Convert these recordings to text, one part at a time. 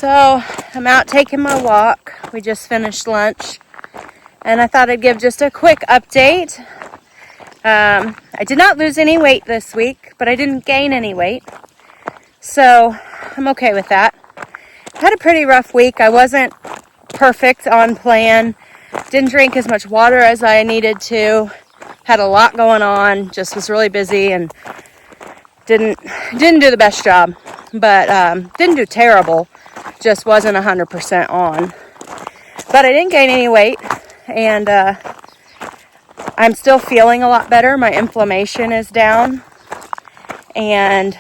So I'm out taking my walk. We just finished lunch, and I thought I'd give just a quick update. I did not lose any weight this week, but I didn't gain any weight, so I'm okay with that. I had a pretty rough week. I wasn't perfect on plan. Didn't drink as much water as I needed to. Had a lot going on. Just was really busy and didn't do the best job, but didn't do terrible. Just wasn't 100% on. But I didn't gain any weight, and I'm still feeling a lot better. My inflammation is down, and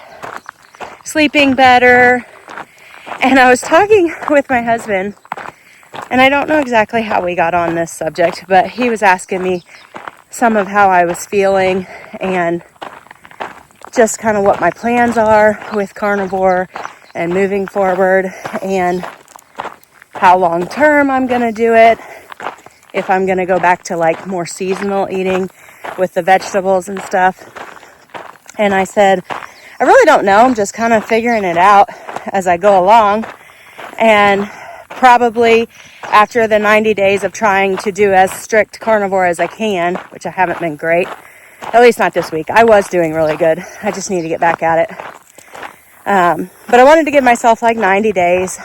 sleeping better. And I was talking with my husband, and I don't know exactly how we got on this subject, but he was asking me some of how I was feeling and just kind of what my plans are with Carnivore and moving forward, and how long term I'm going to do it, if I'm going to go back to like more seasonal eating with the vegetables and stuff. And I said, I really don't know. I'm just kind of figuring it out as I go along. And probably after the 90 days of trying to do as strict carnivore as I can, which I haven't been great, at least not this week. I was doing really good. I just need to get back at it. But I wanted to give myself like 90 days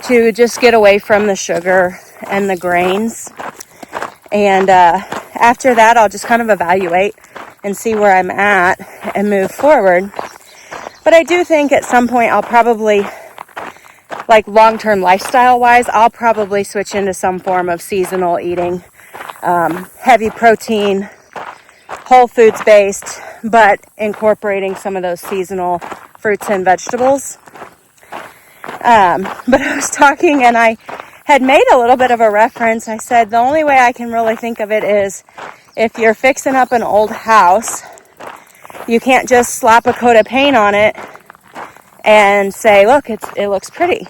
to just get away from the sugar and the grains. And after that, I'll just kind of evaluate and see where I'm at and move forward. But I do think at some point I'll probably, like long-term lifestyle-wise, I'll probably switch into some form of seasonal eating. Heavy protein, whole foods based, but incorporating some of those seasonal fruits and vegetables. But I was talking and I had made a little bit of a reference. I said the only way I can really think of it is if you're fixing up an old house, you can't just slap a coat of paint on it and say, look, it looks pretty,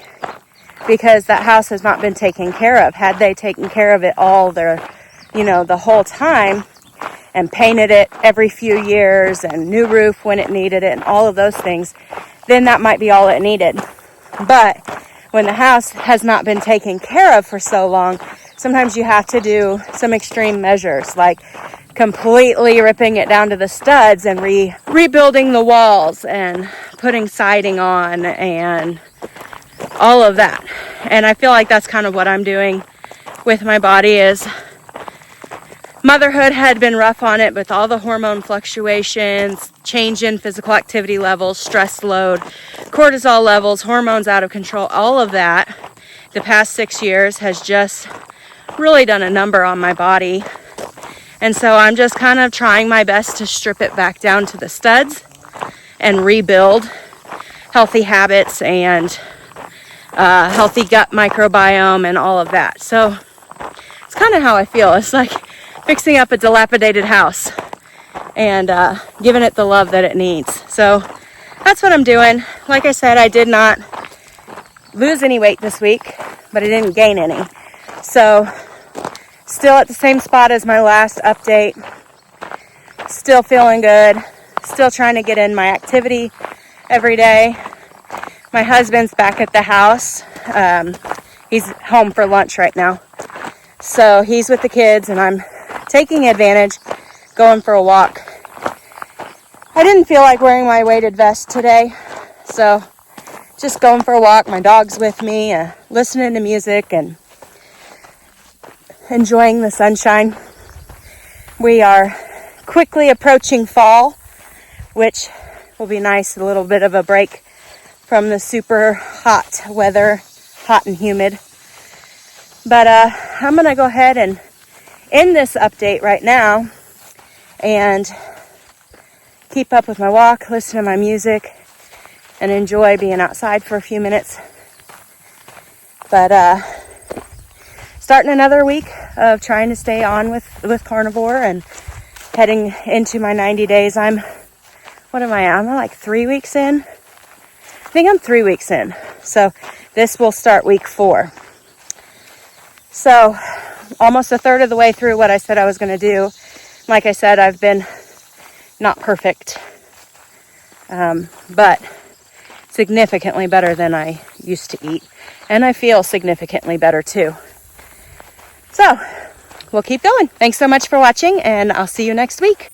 because that house has not been taken care of. Had they taken care of it all the whole time, and painted it every few years, and new roof when it needed it, and all of those things, then that might be all it needed. But when the house has not been taken care of for so long, sometimes you have to do some extreme measures, like completely ripping it down to the studs and rebuilding the walls and putting siding on and all of that. And I feel like that's kind of what I'm doing with my body. Is motherhood had been rough on it with all the hormone fluctuations, change in physical activity levels, stress load, cortisol levels, hormones out of control. All of that, the past 6 years, has just really done a number on my body. And so I'm just kind of trying my best to strip it back down to the studs and rebuild healthy habits and healthy gut microbiome and all of that. So it's kind of how I feel. It's like fixing up a dilapidated house and giving it the love that it needs. So that's what I'm doing. Like I said, I did not lose any weight this week, but I didn't gain any. So still at the same spot as my last update. Still feeling good. Still trying to get in my activity every day. My husband's back at the house. He's home for lunch right now. So he's with the kids, and I'm taking advantage, going for a walk. I didn't feel like wearing my weighted vest today, so just going for a walk. My dog's with me, listening to music and enjoying the sunshine. We are quickly approaching fall, which will be nice, a little bit of a break from the super hot weather, hot and humid. But I'm going to go ahead and end this update right now and keep up with my walk, listen to my music, and enjoy being outside for a few minutes. But starting another week of trying to stay on with Carnivore and heading into my 90 days. I'm like 3 weeks in? I think I'm 3 weeks in. So this will start week 4. So almost a third of the way through what I said I was going to do. Like I said, I've been not perfect. But significantly better than I used to eat. And I feel significantly better too. So, we'll keep going. Thanks so much for watching, and I'll see you next week.